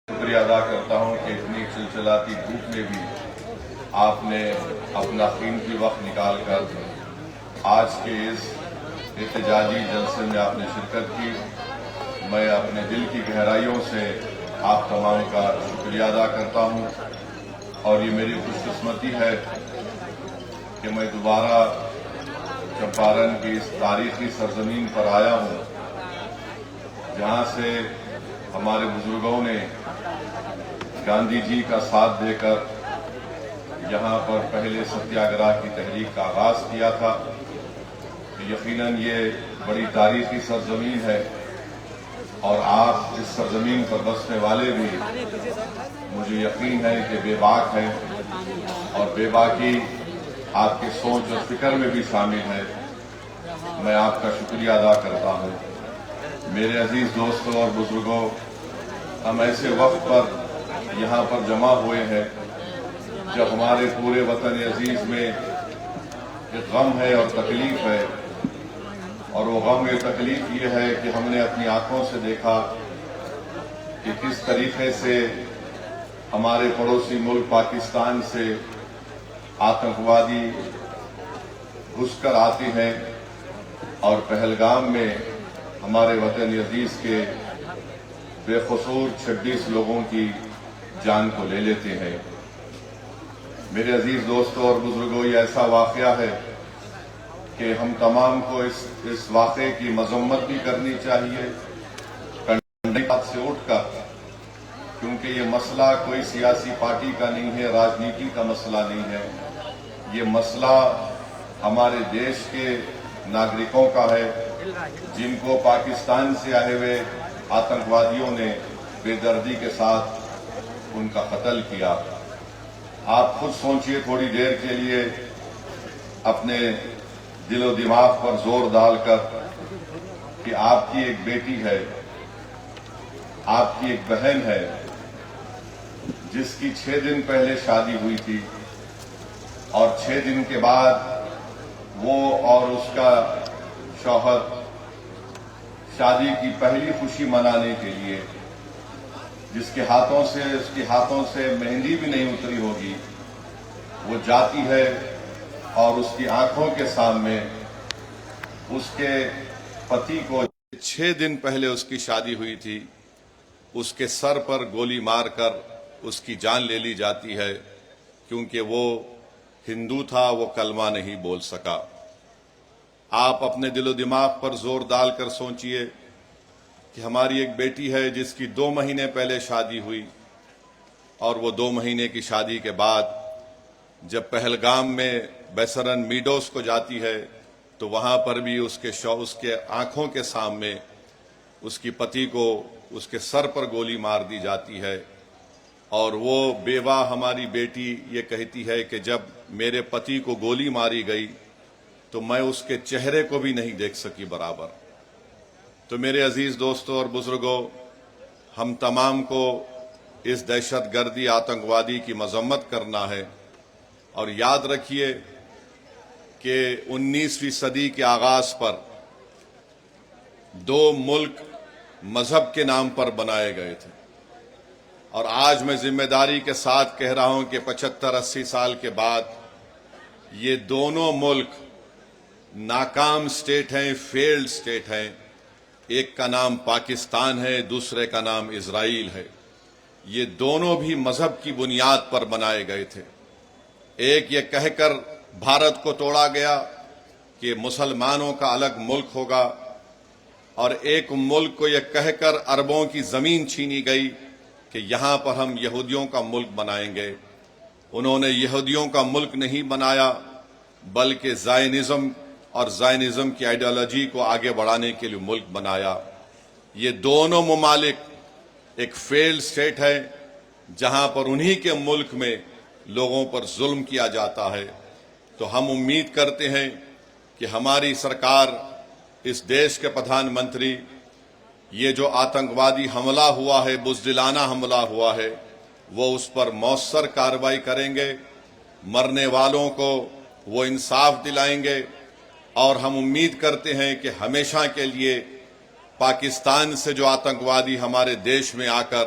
شکریہ ادا کرتا ہوں کہ اتنی چلچلاتی دھوپ میں بھی آپ نے اپنا قیمتی وقت نکال کر آج کے اس احتجاجی جلسے میں آپ نے شرکت کی۔ میں اپنے دل کی گہرائیوں سے آپ تمام کا شکریہ ادا کرتا ہوں، اور یہ میری خوش قسمتی ہے کہ میں دوبارہ چمپارن کی اس تاریخی سرزمین پر آیا ہوں، جہاں سے ہمارے بزرگوں نے گاندھی جی کا ساتھ دے کر یہاں پر پہلے ستیاگرہ کی تحریک کا آغاز کیا تھا۔ یقیناً یہ بڑی تاریخی سرزمین ہے، اور آپ اس سرزمین پر بسنے والے بھی مجھے یقین ہے کہ بے باک ہیں، اور بے باکی آپ کی سوچ اور فکر میں بھی شامل ہے۔ میں آپ کا شکریہ ادا کرتا ہوں۔ میرے عزیز دوستوں اور بزرگوں، ہم ایسے وقت پر یہاں پر جمع ہوئے ہیں جب ہمارے پورے وطن عزیز میں ایک غم ہے اور تکلیف ہے، اور وہ غم اور تکلیف یہ ہے کہ ہم نے اپنی آنکھوں سے دیکھا کہ کس طریقے سے ہمارے پڑوسی ملک پاکستان سے آتنکوادی گھس کر آتے ہیں اور پہلگام میں ہمارے وطن عزیز کے بے قصور 26 لوگوں کی جان کو لے لیتے ہیں۔ میرے عزیز دوستوں اور بزرگوں، یہ ایسا واقعہ ہے کہ ہم تمام کو اس واقعے کی مذمت بھی کرنی چاہیے، کنڈے سے اٹھ کر، کیونکہ یہ مسئلہ کوئی سیاسی پارٹی کا نہیں ہے، راجنیتی کا مسئلہ نہیں ہے۔ یہ مسئلہ ہمارے دیش کے ناگرکوں کا ہے، جن کو پاکستان سے آئے ہوئے آتنکوادیوں نے بے دردی کے ساتھ ان کا قتل کیا۔ آپ خود سوچئے تھوڑی دیر کے لیے، اپنے دل و دماغ پر زور ڈال کر، کہ آپ کی ایک بیٹی ہے، آپ کی ایک بہن ہے، جس کی 6 دن پہلے شادی ہوئی تھی، اور 6 دن کے بعد وہ اور اس کا شوہر شادی کی پہلی خوشی منانے کے لیے، جس کے اس کے ہاتھوں سے مہندی بھی نہیں اتری ہوگی، وہ جاتی ہے اور اس کی آنکھوں کے سامنے اس کے پتی کو 6 دن پہلے اس کی شادی ہوئی تھی، اس کے سر پر گولی مار کر اس کی جان لے لی جاتی ہے، کیونکہ وہ ہندو تھا، وہ کلمہ نہیں بول سکا۔ آپ اپنے دل و دماغ پر زور ڈال کر سوچئے کہ ہماری ایک بیٹی ہے جس کی 2 مہینے پہلے شادی ہوئی، اور وہ 2 مہینے کی شادی کے بعد جب پہلگام میں بیسرن میڈوز کو جاتی ہے، تو وہاں پر بھی اس کے آنکھوں کے سامنے اس کی پتی کو اس کے سر پر گولی مار دی جاتی ہے، اور وہ بیوہ ہماری بیٹی یہ کہتی ہے کہ جب میرے پتی کو گولی ماری گئی تو میں اس کے چہرے کو بھی نہیں دیکھ سکی برابر۔ تو میرے عزیز دوستوں اور بزرگوں، ہم تمام کو اس دہشت گردی آتنکوادی کی مذمت کرنا ہے، اور یاد رکھیے کہ 19ویں صدی کے آغاز پر 2 ملک مذہب کے نام پر بنائے گئے تھے، اور آج میں ذمہ داری کے ساتھ کہہ رہا ہوں کہ 75-80 سال کے بعد یہ دونوں ملک ناکام سٹیٹ ہیں، فیلڈ سٹیٹ ہیں۔ ایک کا نام پاکستان ہے، دوسرے کا نام اسرائیل ہے۔ یہ دونوں بھی مذہب کی بنیاد پر بنائے گئے تھے۔ ایک یہ کہہ کر بھارت کو توڑا گیا کہ مسلمانوں کا الگ ملک ہوگا، اور ایک ملک کو یہ کہہ کر عربوں کی زمین چھینی گئی کہ یہاں پر ہم یہودیوں کا ملک بنائیں گے۔ انہوں نے یہودیوں کا ملک نہیں بنایا، بلکہ زائنزم کی آئیڈیالوجی کو آگے بڑھانے کے لیے ملک بنایا۔ یہ دونوں ممالک ایک فیلڈ سٹیٹ ہے، جہاں پر انہی کے ملک میں لوگوں پر ظلم کیا جاتا ہے۔ تو ہم امید کرتے ہیں کہ ہماری سرکار، اس دیش کے پردھان منتری، یہ جو آتنکوادی حملہ ہوا ہے، بزدلانہ حملہ ہوا ہے، وہ اس پر مؤثر کارروائی کریں گے، مرنے والوں کو وہ انصاف دلائیں گے، اور ہم امید کرتے ہیں کہ ہمیشہ کے لیے پاکستان سے جو آتنکوادی ہمارے دیش میں آ کر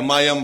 MIM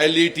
LET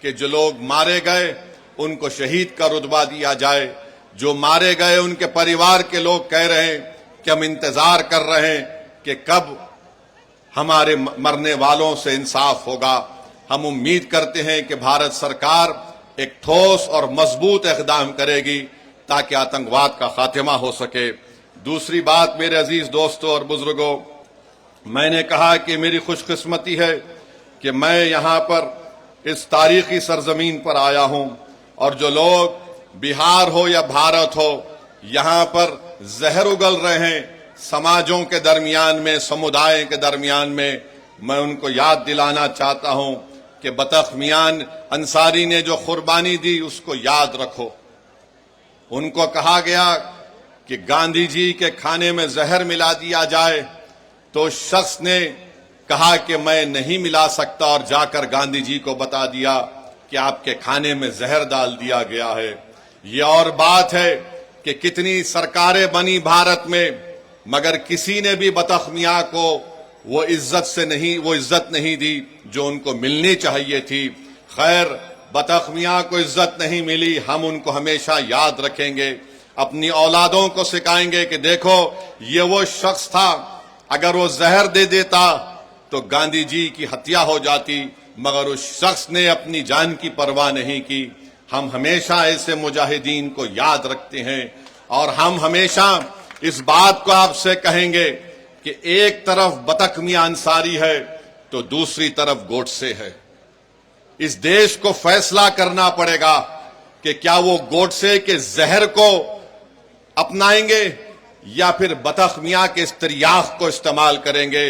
کہ جو لوگ مارے گئے ان کو شہید کا رتبہ دیا جائے، جو مارے گئے ان کے پریوار کے لوگ کہہ رہے ہیں کہ ہم انتظار کر رہے ہیں کہ کب ہمارے مرنے والوں سے انصاف ہوگا۔ ہم امید کرتے ہیں کہ بھارت سرکار ایک ٹھوس اور مضبوط اقدام کرے گی تاکہ آتنکواد کا خاتمہ ہو سکے۔ دوسری بات میرے عزیز دوستوں اور بزرگوں، میں نے کہا کہ میری خوش قسمتی ہے کہ میں یہاں پر اس تاریخی سرزمین پر آیا ہوں، اور جو لوگ بہار ہو یا بھارت ہو یہاں پر زہر اگل رہے ہیں سماجوں کے درمیان میں، سمودائے کے درمیان میں ان کو یاد دلانا چاہتا ہوں کہ بطخ میاں انصاری نے جو قربانی دی اس کو یاد رکھو۔ ان کو کہا گیا کہ گاندھی جی کے کھانے میں زہر ملا دیا جائے، تو اس شخص نے کہا کہ میں نہیں ملا سکتا، اور جا کر گاندھی جی کو بتا دیا کہ آپ کے کھانے میں زہر ڈال دیا گیا ہے۔ یہ اور بات ہے کہ کتنی سرکاریں بنی بھارت میں، مگر کسی نے بھی بطخ میاں کو وہ عزت نہیں دی جو ان کو ملنی چاہیے تھی۔ خیر، بطخ میاں کو عزت نہیں ملی، ہم ان کو ہمیشہ یاد رکھیں گے، اپنی اولادوں کو سکھائیں گے کہ دیکھو یہ وہ شخص تھا، اگر وہ زہر دے دیتا تو گاندھی جی کی ہتیا ہو جاتی، مگر اس شخص نے اپنی جان کی پرواہ نہیں کی۔ ہم ہمیشہ ایسے مجاہدین کو یاد رکھتے ہیں، اور ہم ہمیشہ اس بات کو آپ سے کہیں گے کہ ایک طرف بطخ میاں انصاری ہے تو دوسری طرف گوڈسے ہے۔ اس دیش کو فیصلہ کرنا پڑے گا کہ کیا وہ گوڈسے کے زہر کو اپنائیں گے یا پھر بطخ میاں کے اس تریاق کو استعمال کریں گے۔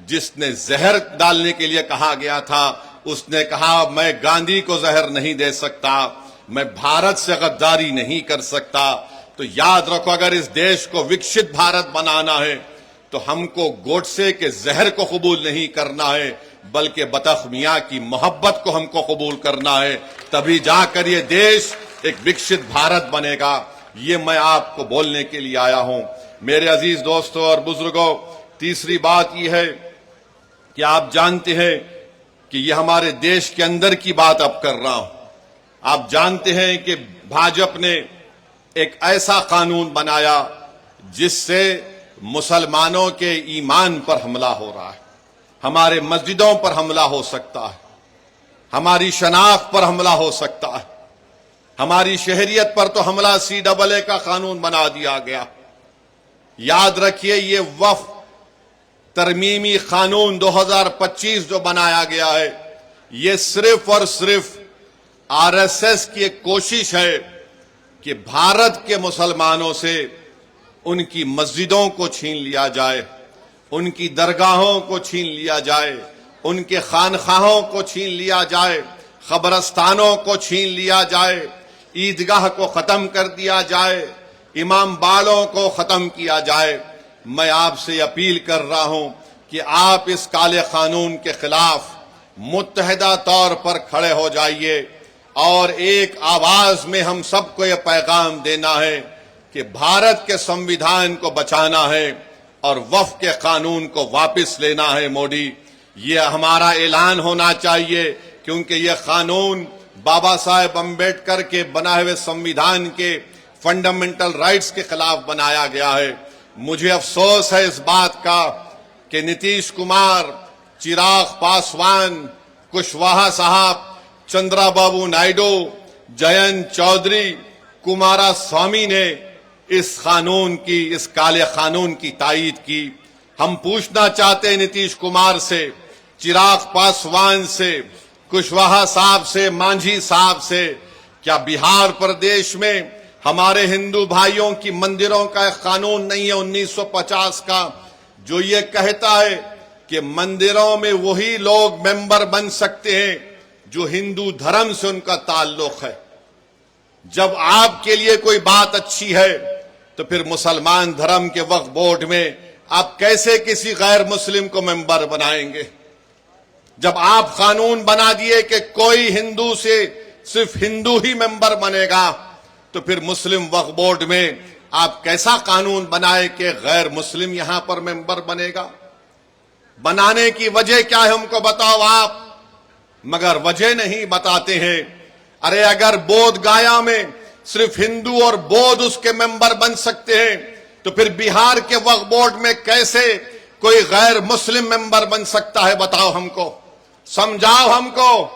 جس نے زہر ڈالنے کے لیے کہا گیا تھا اس نے کہا میں گاندھی کو زہر نہیں دے سکتا، میں بھارت سے غداری نہیں کر سکتا۔ تو یاد رکھو، اگر اس دیش کو وکشت بھارت بنانا ہے تو ہم کو گوڈسے کے زہر کو قبول نہیں کرنا ہے، بلکہ بطخ میاں کی محبت کو ہم کو قبول کرنا ہے، تبھی جا کر یہ دیش ایک وکشت بھارت بنے گا۔ یہ میں آپ کو بولنے کے لیے آیا ہوں۔ میرے عزیز دوستوں اور بزرگوں، تیسری بات یہ ہے کہ آپ جانتے ہیں کہ یہ ہمارے دیش کے اندر کی بات اب کر رہا ہوں۔ آپ جانتے ہیں کہ بھاجپ نے ایک ایسا قانون بنایا جس سے مسلمانوں کے ایمان پر حملہ ہو رہا ہے، ہمارے مسجدوں پر حملہ ہو سکتا ہے، ہماری شناخت پر حملہ ہو سکتا ہے، ہماری شہریت پر تو حملہ CAA کا قانون بنا دیا گیا۔ یاد رکھیے، یہ وقف ترمیمی قانون 2025 جو بنایا گیا ہے، یہ صرف اور صرف RSS کی ایک کوشش ہے کہ بھارت کے مسلمانوں سے ان کی مسجدوں کو چھین لیا جائے، ان کی درگاہوں کو چھین لیا جائے، ان کے خانقاہوں کو چھین لیا جائے، قبرستانوں کو چھین لیا جائے، عیدگاہ کو ختم کر دیا جائے، امام باڑوں کو ختم کیا جائے۔ میں آپ سے اپیل کر رہا ہوں کہ آپ اس کالے قانون کے خلاف متحدہ طور پر کھڑے ہو جائیے، اور ایک آواز میں ہم سب کو یہ پیغام دینا ہے کہ بھارت کے سمویدھان کو بچانا ہے اور وقف کے قانون کو واپس لینا ہے۔ موڈی، یہ ہمارا اعلان ہونا چاہیے، کیونکہ یہ قانون بابا صاحب امبیڈکر کے بنائے ہوئے سمویدھان کے فنڈامنٹل رائٹس کے خلاف بنایا گیا ہے۔ مجھے افسوس ہے اس بات کا کہ نتیش کمار، چراغ پاسوان، کشواہا صاحب، چندرا بابو نائیڈو، جینت چودھری، کمارا سوامی نے اس کالے قانون کی تائید کی۔ ہم پوچھنا چاہتے ہیں نتیش کمار سے، چراغ پاسوان سے، کشواہا صاحب سے، مانجھی صاحب سے، کیا بہار پردیش میں ہمارے ہندو بھائیوں کی مندروں کا ایک قانون نہیں ہے 1950 کا، جو یہ کہتا ہے کہ مندروں میں وہی لوگ ممبر بن سکتے ہیں جو ہندو دھرم سے ان کا تعلق ہے؟ جب آپ کے لیے کوئی بات اچھی ہے تو پھر مسلمان دھرم کے وقف بورڈ میں آپ کیسے کسی غیر مسلم کو ممبر بنائیں گے؟ جب آپ قانون بنا دیے کہ کوئی ہندو سے صرف ہندو ہی ممبر بنے گا، تو پھر مسلم وقف بورڈ میں آپ کیسا قانون بنائے کہ غیر مسلم یہاں پر ممبر بنے گا؟ بنانے کی وجہ کیا ہے ہم کو بتاؤ آپ۔ مگر وجہ نہیں بتاتے ہیں۔ ارے اگر بودھ گایا میں صرف ہندو اور بودھ اس کے ممبر بن سکتے ہیں تو پھر بہار کے وقف بورڈ میں کیسے کوئی غیر مسلم ممبر بن سکتا ہے؟ بتاؤ ہم کو، سمجھاؤ ہم کو۔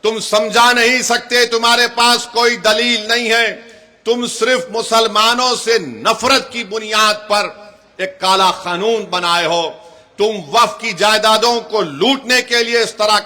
تم سمجھا نہیں سکتے، تمہارے پاس کوئی دلیل نہیں ہے، تم صرف مسلمانوں سے نفرت کی بنیاد پر ایک کالا قانون بنائے ہو۔ تم وقف کی جائیدادوں کو لوٹنے کے لیے اس طرح